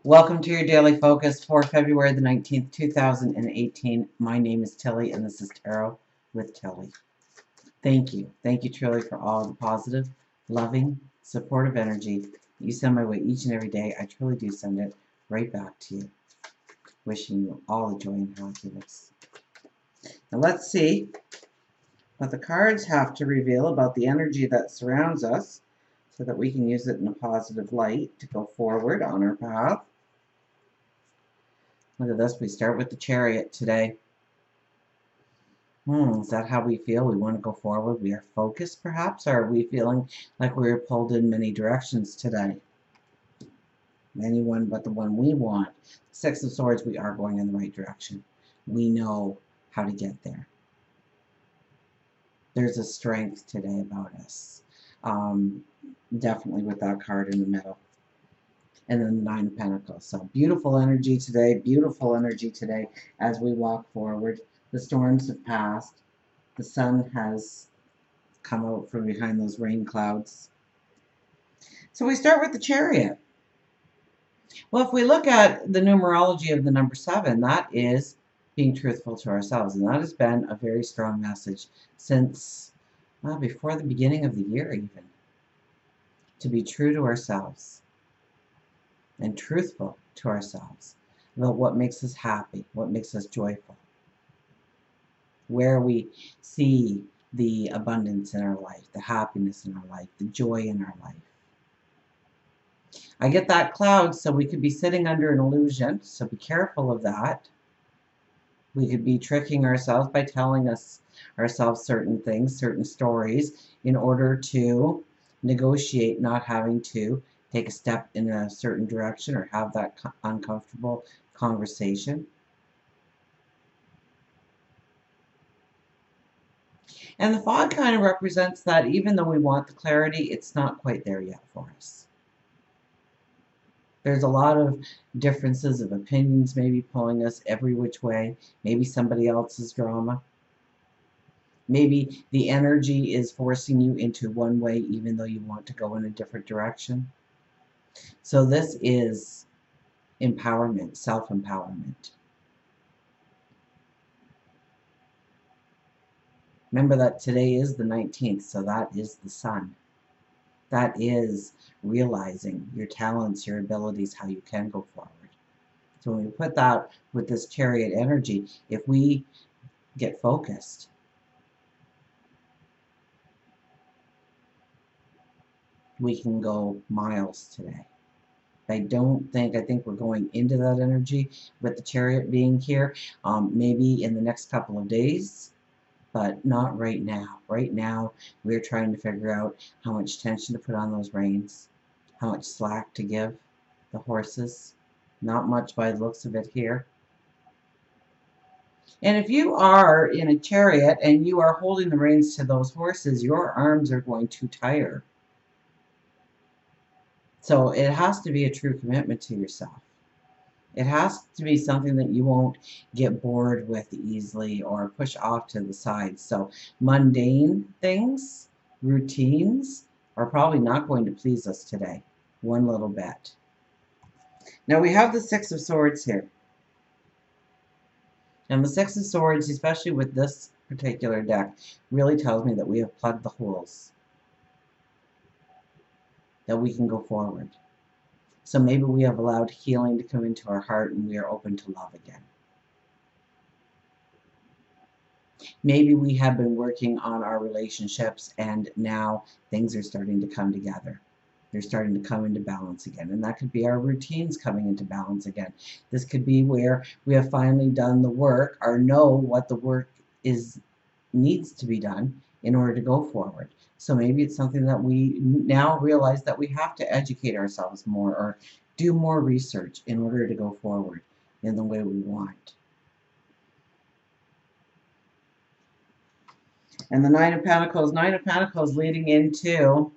Welcome to your daily focus for February the 19th, 2018. My name is Tilly, and this is Tarot with Tilly. Thank you. Thank you, truly, for all the positive, loving, supportive energy you send my way each and every day. I truly do send it right back to you. Wishing you all the joy and happiness. Now let's see what the cards have to reveal about the energy that surrounds us so that we can use it in a positive light to go forward on our path. Look at this. We start with the Chariot today. Is that how we feel? We want to go forward. We are focused, perhaps? Or are we feeling like we are pulled in many directions today? Anyone but the one we want. Six of Swords, we are going in the right direction. We know how to get there. There's a strength today about us. Definitely with that card in the middle. And then the Nine of Pentacles. So beautiful energy today as we walk forward. The storms have passed. The sun has come out from behind those rain clouds. So we start with the Chariot. Well, if we look at the numerology of the number 7, that is being truthful to ourselves. And that has been a very strong message since before the beginning of the year even. To be true to ourselves. And truthful to ourselves about what makes us happy, what makes us joyful, where we see the abundance in our life, the happiness in our life, the joy in our life. I get that cloud, so we could be sitting under an illusion, so be careful of that. We could be tricking ourselves by telling ourselves certain things, certain stories, in order to negotiate not having to take a step in a certain direction or have that uncomfortable conversation. And the fog kind of represents that even though we want the clarity, it's not quite there yet for us. There's a lot of differences of opinions maybe pulling us every which way. Maybe somebody else's drama. Maybe the energy is forcing you into one way even though you want to go in a different direction. So this is empowerment, self-empowerment. Remember that today is the 19th, so that is the sun. That is realizing your talents, your abilities, how you can go forward. So when we put that with this Chariot energy, if we get focused, we can go miles today. I think we're going into that energy with the Chariot being here, maybe in the next couple of days, but not right now. Right now, we're trying to figure out how much tension to put on those reins, how much slack to give the horses. Not much by the looks of it here. And if you are in a chariot and you are holding the reins to those horses, your arms are going to tire. So it has to be a true commitment to yourself. It has to be something that you won't get bored with easily or push off to the side. So mundane things, routines, are probably not going to please us today, one little bit. Now we have the Six of Swords here. And the Six of Swords, especially with this particular deck, really tells me that we have plugged the holes, that we can go forward. So maybe we have allowed healing to come into our heart and we are open to love again. Maybe we have been working on our relationships and now things are starting to come together. They're starting to come into balance again. And that could be our routines coming into balance again. This could be where we have finally done the work or know what the work needs to be done in order to go forward. So maybe it's something that we now realize that we have to educate ourselves more or do more research in order to go forward in the way we want. And the Nine of Pentacles leading into,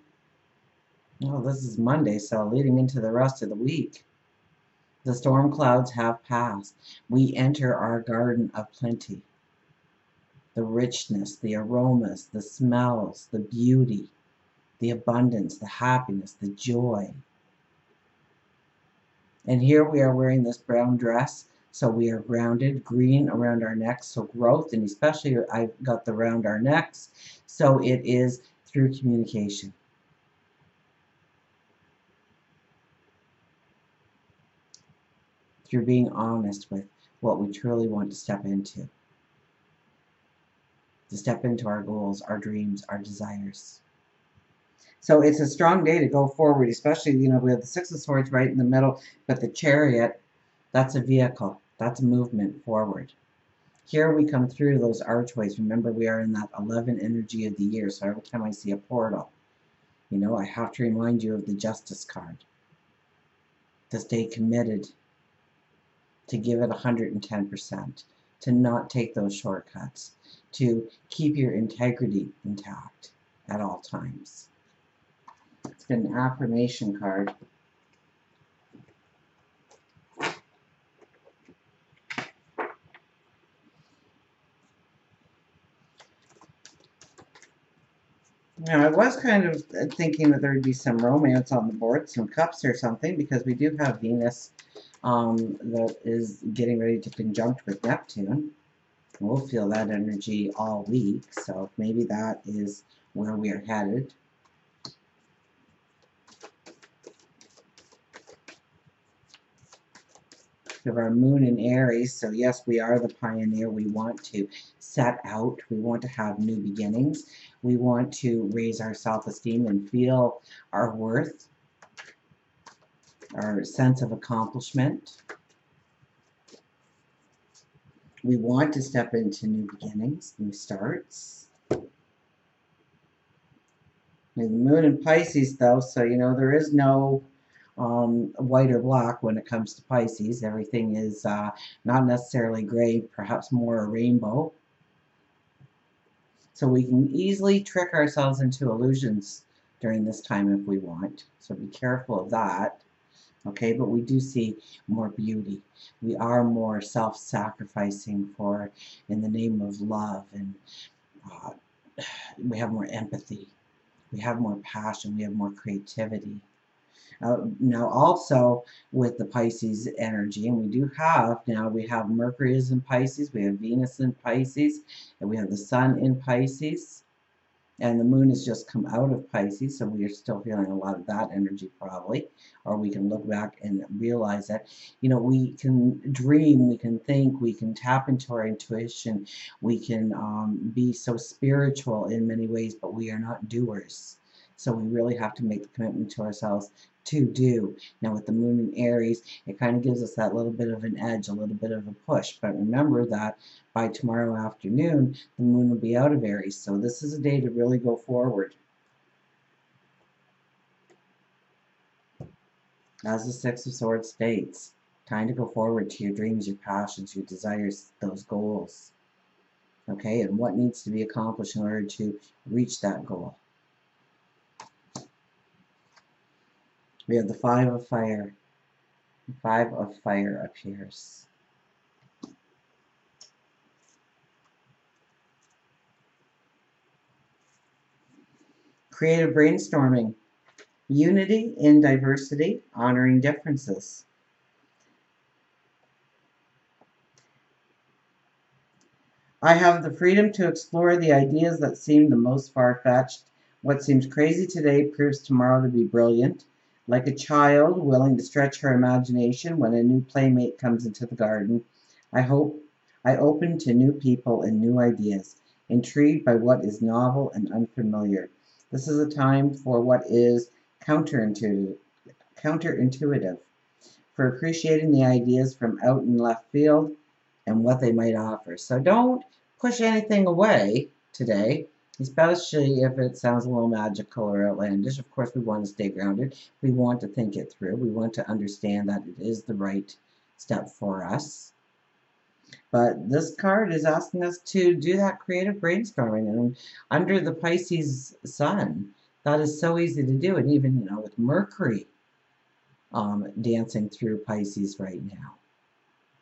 oh, this is Monday, so leading into the rest of the week. The storm clouds have passed. We enter our garden of plenty. The richness, the aromas, the smells, the beauty, the abundance, the happiness, the joy. And here we are wearing this brown dress, so we are grounded, green around our necks, so growth, and especially I've got the round our necks, so it is through communication. Through being honest with what we truly want to step into our goals, our dreams, our desires. So it's a strong day to go forward, especially, you know, we have the Six of Swords right in the middle, but the Chariot, that's a vehicle. That's a movement forward. Here we come through those archways. Remember, we are in that 11 energy of the year, so every time I see a portal, you know, I have to remind you of the Justice card. To stay committed, to give it 110%, to not take those shortcuts, to keep your integrity intact at all times. It's an affirmation card. Now, I was kind of thinking that there would be some romance on the board, some cups or something, because we do have Venus that is getting ready to conjunct with Neptune. We'll feel that energy all week, so maybe that is where we are headed. We have our moon in Aries, so yes, we are the pioneer. We want to set out. We want to have new beginnings. We want to raise our self-esteem and feel our worth, our sense of accomplishment. We want to step into new beginnings, new starts. And the moon in Pisces, though, so, you know, there is no white or black when it comes to Pisces. Everything is not necessarily gray, perhaps more a rainbow. So we can easily trick ourselves into illusions during this time if we want. So be careful of that. Okay, but we do see more beauty. We are more self-sacrificing for in the name of love, and we have more empathy. We have more passion. We have more creativity. Now also with the Pisces energy, and we do have, now we have Mercury is in Pisces, we have Venus in Pisces, and we have the Sun in Pisces, and the Moon has just come out of Pisces, so we are still feeling a lot of that energy probably, or we can look back and realize that, you know, we can dream, we can think, we can tap into our intuition, we can be so spiritual in many ways, but we are not doers. So we really have to make the commitment to ourselves to do. Now with the Moon in Aries, it kind of gives us that little bit of an edge, a little bit of a push. But remember that by tomorrow afternoon, the Moon will be out of Aries. So this is a day to really go forward. As the Six of Swords states, time to go forward to your dreams, your passions, your desires, those goals. Okay, and what needs to be accomplished in order to reach that goal. We have the Five of Fire. The Five of Fire appears. Creative brainstorming. Unity in diversity, honoring differences. I have the freedom to explore the ideas that seem the most far-fetched. What seems crazy today proves tomorrow to be brilliant. Like a child willing to stretch her imagination when a new playmate comes into the garden, I open to new people and new ideas, intrigued by what is novel and unfamiliar. This is a time for what is counterintuitive, for appreciating the ideas from out in left field and what they might offer. So don't push anything away today, especially if it sounds a little magical or outlandish. Of course, we want to stay grounded. We want to think it through. We want to understand that it is the right step for us. But this card is asking us to do that creative brainstorming. And under the Pisces sun, that is so easy to do. And even, you know, with Mercury dancing through Pisces right now.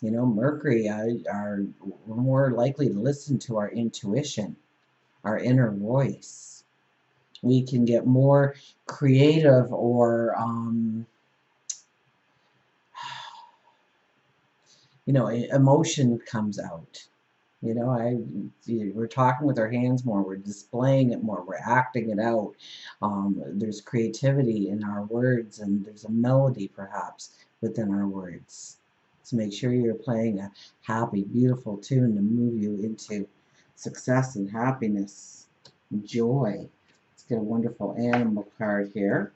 You know, Mercury are more likely to listen to our intuition, our inner voice. We can get more creative or you know, emotion comes out. You know, we're talking with our hands more, we're displaying it more, we're acting it out. There's creativity in our words, and there's a melody perhaps within our words. So make sure you're playing a happy, beautiful tune to move you into success and happiness, joy. Let's get a wonderful animal card here.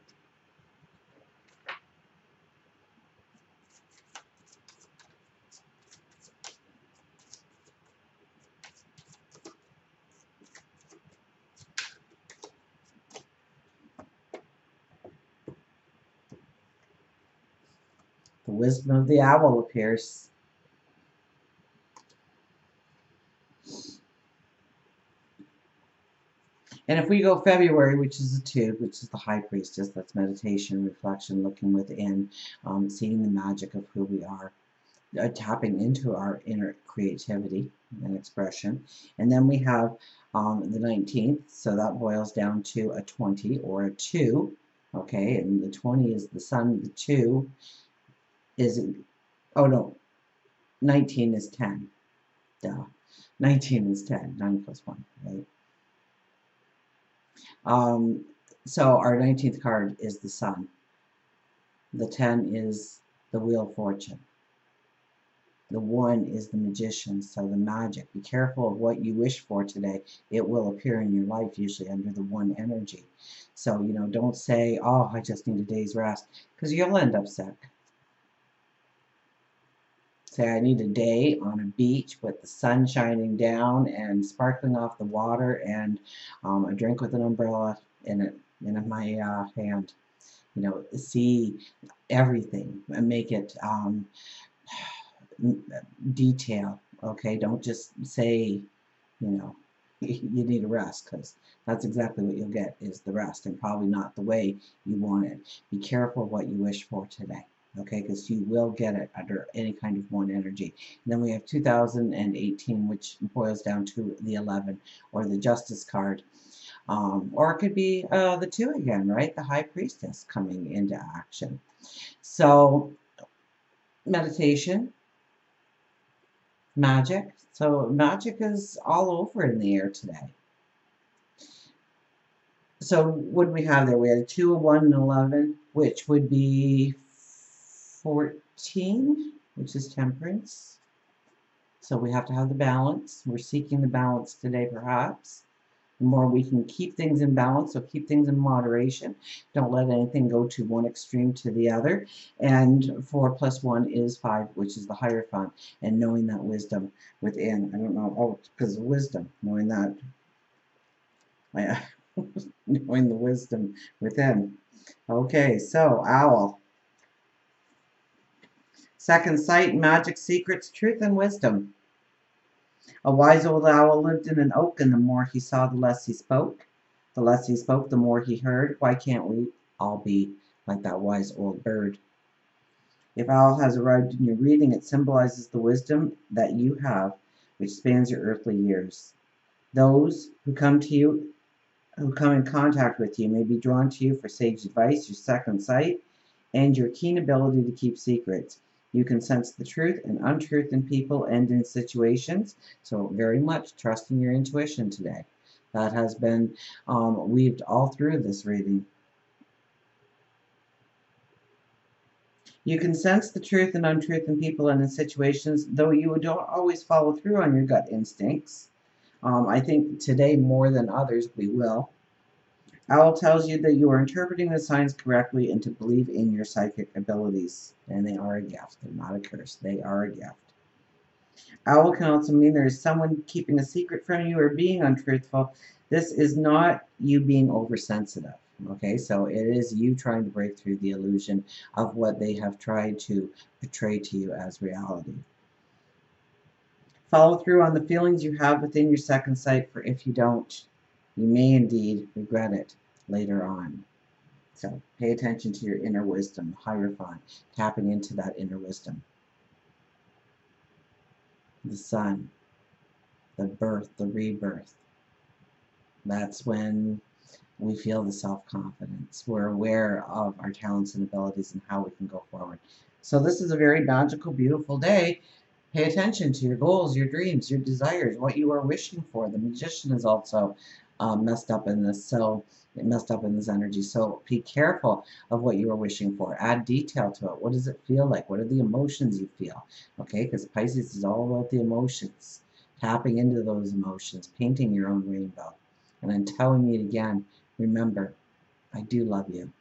The wisdom of the owl appears. And if we go February, which is the 2, which is the High Priestess, that's meditation, reflection, looking within, seeing the magic of who we are, tapping into our inner creativity and expression. And then we have the 19th, so that boils down to a 20 or a 2, okay, and the 20 is the sun, the 2 is, oh no, 19 is 10, duh, 19 is 10, 9 plus 1, right? So our 19th card is the sun. The 10 is the Wheel of Fortune. The 1 is the Magician, so the magic. Be careful of what you wish for today. It will appear in your life, usually under the 1 energy. So, you know, don't say, oh, I just need a day's rest, because you'll end up sick. Say, I need a day on a beach with the sun shining down and sparkling off the water, and a drink with an umbrella in my hand. You know, see everything and make it detail. Okay, don't just say, you know, you need a rest, because that's exactly what you'll get, is the rest, and probably not the way you want it. Be careful what you wish for today, okay, because you will get it under any kind of 1 energy. And then we have 2018, which boils down to the 11, or the Justice card. Or it could be the 2 again, right? The High Priestess coming into action. So, meditation, magic. So, magic is all over in the air today. So, what do we have there? We had a 2, a 1, and 11, which would be 14, which is temperance. So, we have to have the balance. We're seeking the balance today, perhaps. The more we can keep things in balance, so keep things in moderation. Don't let anything go to one extreme to the other. And 4 plus 1 is 5, which is the Hierophant. And knowing that wisdom within. I don't know, oh, because of wisdom, knowing that. Knowing the wisdom within. Okay, so owl. Second sight, magic, secrets, truth, and wisdom. A wise old owl lived in an oak, and the more he saw, the less he spoke. The less he spoke, the more he heard. Why can't we all be like that wise old bird? If owl has arrived in your reading, it symbolizes the wisdom that you have, which spans your earthly years. Those who come in contact with you may be drawn to you for sage advice, your second sight, and your keen ability to keep secrets. You can sense the truth and untruth in people and in situations, so very much trust in your intuition today. That has been weaved all through this reading. You can sense the truth and untruth in people and in situations, though you don't always follow through on your gut instincts. I think today more than others we will. Owl tells you that you are interpreting the signs correctly and to believe in your psychic abilities. And they are a gift. They're not a curse. They are a gift. Owl can also mean there is someone keeping a secret from you or being untruthful. This is not you being oversensitive. Okay, so it is you trying to break through the illusion of what they have tried to portray to you as reality. Follow through on the feelings you have within your second sight, for if you don't, you may indeed regret it later on. So pay attention to your inner wisdom, Hierophant, tapping into that inner wisdom. The sun, the birth, the rebirth. That's when we feel the self-confidence. We're aware of our talents and abilities and how we can go forward. So this is a very magical, beautiful day. Pay attention to your goals, your dreams, your desires, what you are wishing for. The Magician is also messed up in this, so messed up in this energy. So be careful of what you are wishing for. Add detail to it. What does it feel like? What are the emotions you feel? Okay, because Pisces is all about the emotions. Tapping into those emotions, painting your own rainbow. And I'm telling you again, remember, I do love you.